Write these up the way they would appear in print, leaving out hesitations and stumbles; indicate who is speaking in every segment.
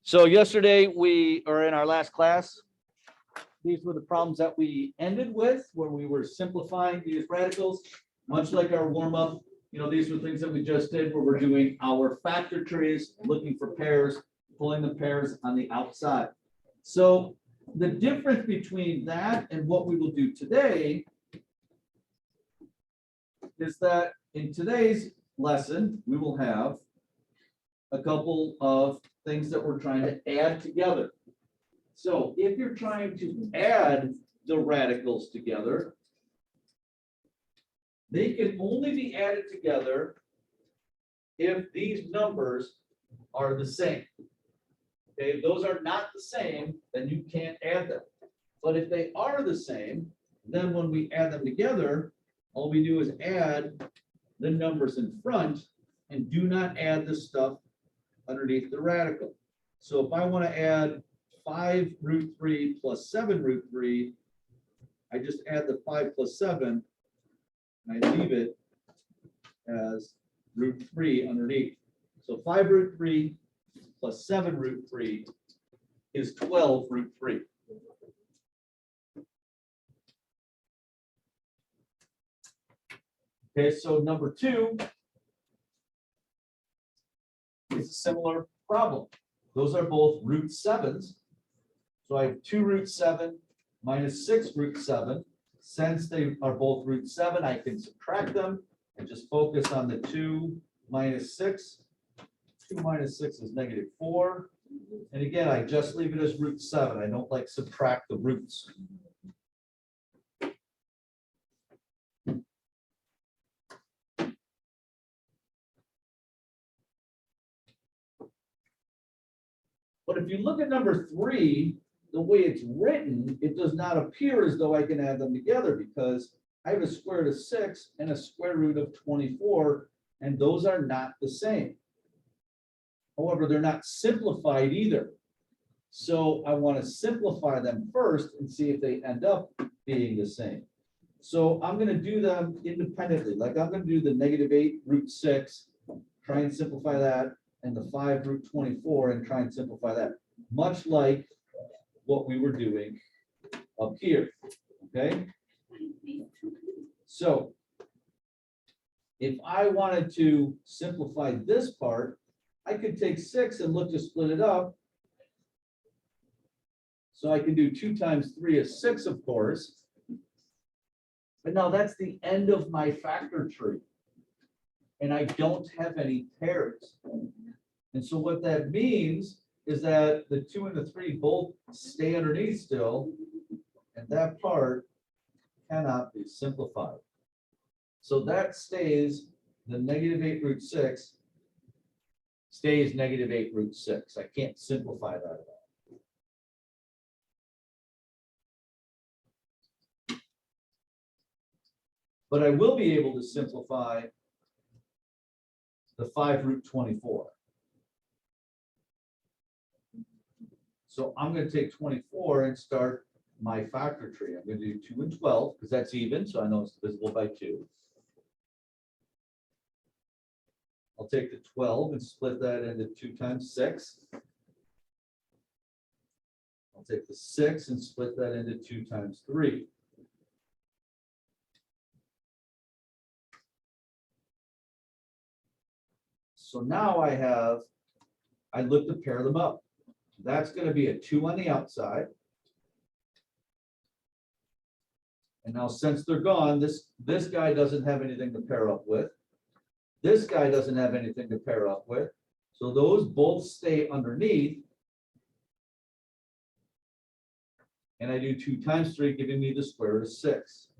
Speaker 1: So yesterday in our last class, these were the problems that we ended with, where we were simplifying these radicals, much like our warm-up. These were things that we just did where we're doing our factor trees, looking for pairs, pulling the pairs on the outside. So the difference between that and what we will do today is that in today's lesson, we will have a couple of things that we're trying to add together. So if you're trying to add the radicals together, they can only be added together if these numbers are the same. Okay, if those are not the same, then you can't add them. But if they are the same, then when we add them together, all we do is add the numbers in front and do not add the stuff underneath the radical. So if I want to add 5 root 3 plus 7 root 3, I just add the 5 plus 7, and I leave it as root 3 underneath. So 5 root 3 plus 7 root 3 is 12 root 3. Okay, so number 2 is a similar problem. Those are both root 7s. So I have 2 root 7 minus 6 root 7. Since they are both root 7, I can subtract them and just focus on the 2 minus 6. 2 minus 6 is -4. And again, I just leave it as root 7. I don't like subtract the roots. But if you look at number 3, the way it's written, it does not appear as though I can add them together because I have a square root of 6 and a square root of 24, and those are not the same. However, they're not simplified either. So I want to simplify them first and see if they end up being the same. So I'm going to do them independently. Like I'm going to do the -8 root 6, try and simplify that, and the 5 root 24 and try and simplify that. Much like what we were doing up here, okay? So if I wanted to simplify this part, I could take 6 and look to split it up. So I can do 2 times 3 is 6, of course. But now that's the end of my factor tree. And I don't have any pairs. And so what that means is that the 2 and the 3 both stay underneath still, and that part cannot be simplified. So that stays, the -8 root 6 stays -8 root 6. I can't simplify that at all. But I will be able to simplify the 5 root 24. So I'm going to take 24 and start my factor tree. I'm going to do 2 and 12 because that's even, so I know it's divisible by 2. I'll take the 12 and split that into 2 times 6. I'll take the 6 and split that into 2 times 3. So now I look to pair them up. That's going to be a 2 on the outside. And now since they're gone, this guy doesn't have anything to pair up with. This guy doesn't have anything to pair up with. So those both stay underneath. And I do 2 times 3, giving me the square root of 6.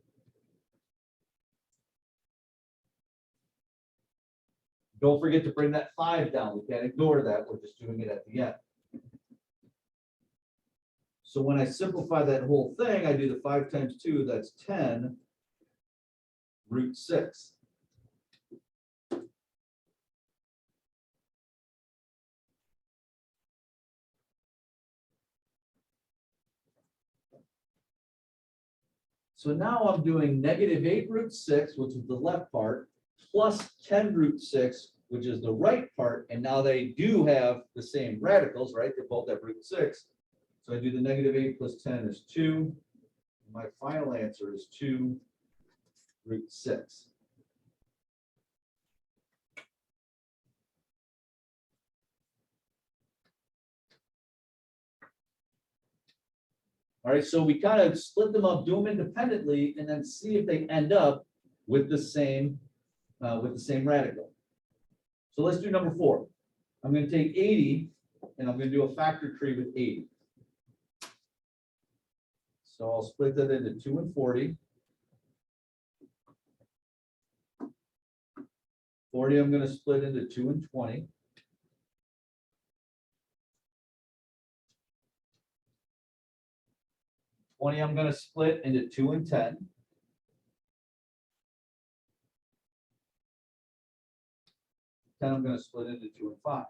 Speaker 1: Don't forget to bring that 5 down. We can't ignore that. We're just doing it at the end. So when I simplify that whole thing, I do the 5 times 2, that's 10 root 6. So now I'm doing -8 root 6, which is the left part, plus 10 root 6, which is the right part, and now they do have the same radicals, right? They both have root 6. So I do the -8 plus 10 is 2. My final answer is 2 root 6. All right, so we kind of split them up, do them independently, and then see if they end up with the same radical. So let's do number 4. I'm going to take 80, and I'm going to do a factor tree with 80. So I'll split that into 2 and 40. 40, I'm going to split into 2 and 20. 20, I'm going to split into 2 and 10. 10, I'm going to split into 2 and 5.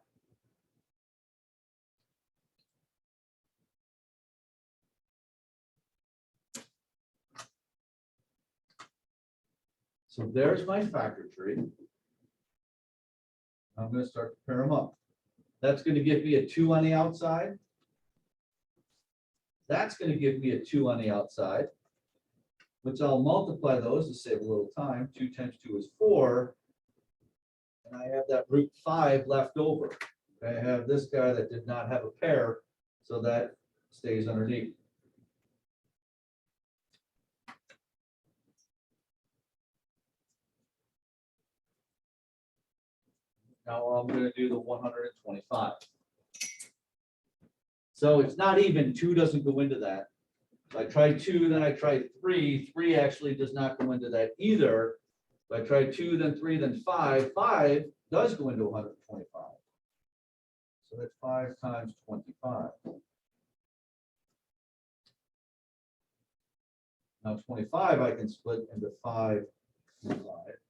Speaker 1: So there's my factor tree. I'm going to start to pair them up. That's going to give me a 2 on the outside. That's going to give me a 2 on the outside, which I'll multiply those to save a little time. 2 times 2 is 4. And I have that root 5 left over. I have this guy that did not have a pair, so that stays underneath. Now I'm going to do the 125. So it's not even. 2 doesn't go into that. So I tried 2, then I tried 3. 3 actually does not go into that either. So I tried 2, then 3, then 5. 5 does go into 125. So that's 5 times 25. Now 25 I can split into 5 and 5.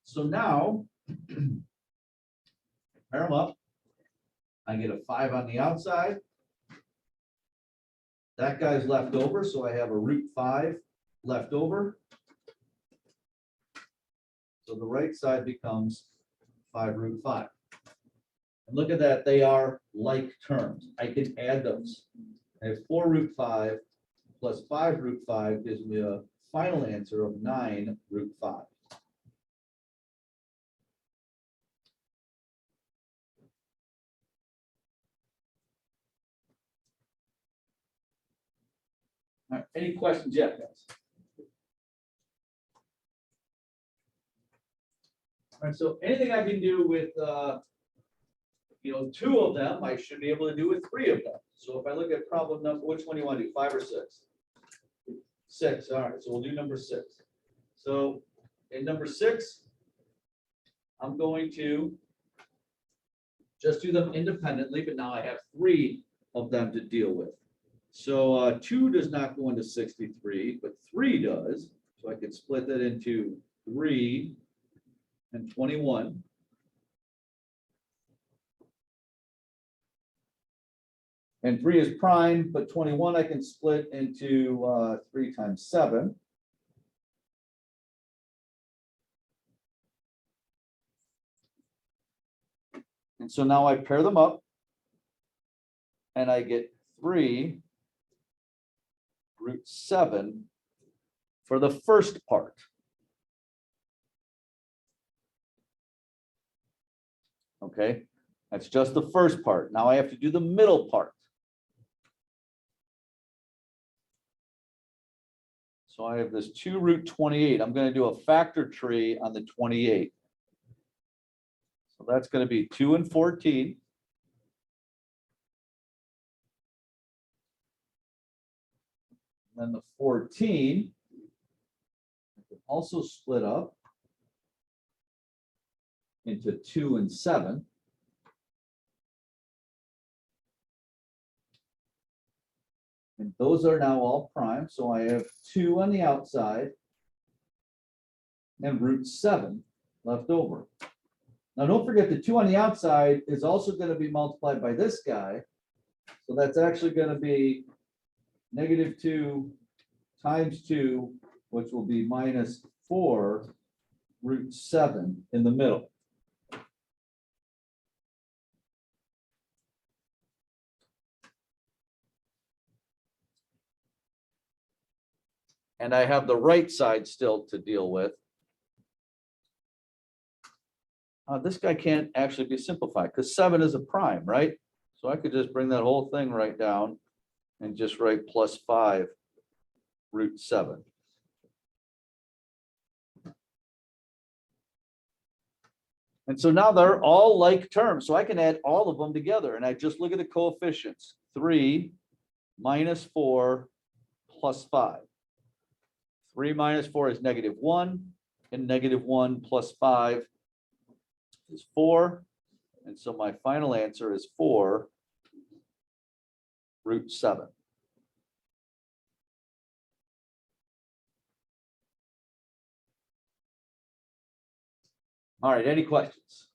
Speaker 1: So now, pair them up. I get a 5 on the outside. That guy's left over, so I have a root 5 left over. So the right side becomes 5 root 5. And look at that, they are like terms. I can add those. I have 4 root 5 plus 5 root 5 gives me a final answer of 9 root 5. All right, any questions yet, guys? All right, so anything I can do with, 2 of them, I should be able to do with 3 of them. So if I look at problem number, which one do you want to do, 5 or 6? 6, all right, so we'll do number 6. So in number 6, I'm going to just do them independently, but now I have 3 of them to deal with. So 2 does not go into 63, but 3 does. So I could split that into 3 and 21. And 3 is prime, but 21 I can split into 3 times 7. And so now I pair them up, and I get 3 root 7 for the first part. Okay, that's just the first part. Now I have to do the middle part. So I have this 2 root 28. I'm going to do a factor tree on the 28. So that's going to be 2 and 14. Then the 14 can also split up into 2 and 7. And those are now all prime. So I have 2 on the outside and root 7 left over. Now don't forget the 2 on the outside is also going to be multiplied by this guy. So that's actually going to be -2 times 2, which will be minus 4 root 7 in the middle. And I have the right side still to deal with. This guy can't actually be simplified because 7 is a prime, right? So I could just bring that whole thing right down and just write plus 5 root 7. And so now they're all like terms, so I can add all of them together, and I just look at the coefficients. 3 minus 4 plus 5. 3 minus 4 is -1, and -1 plus 5 is 4. And so my final answer is 4 root 7. All right, any questions?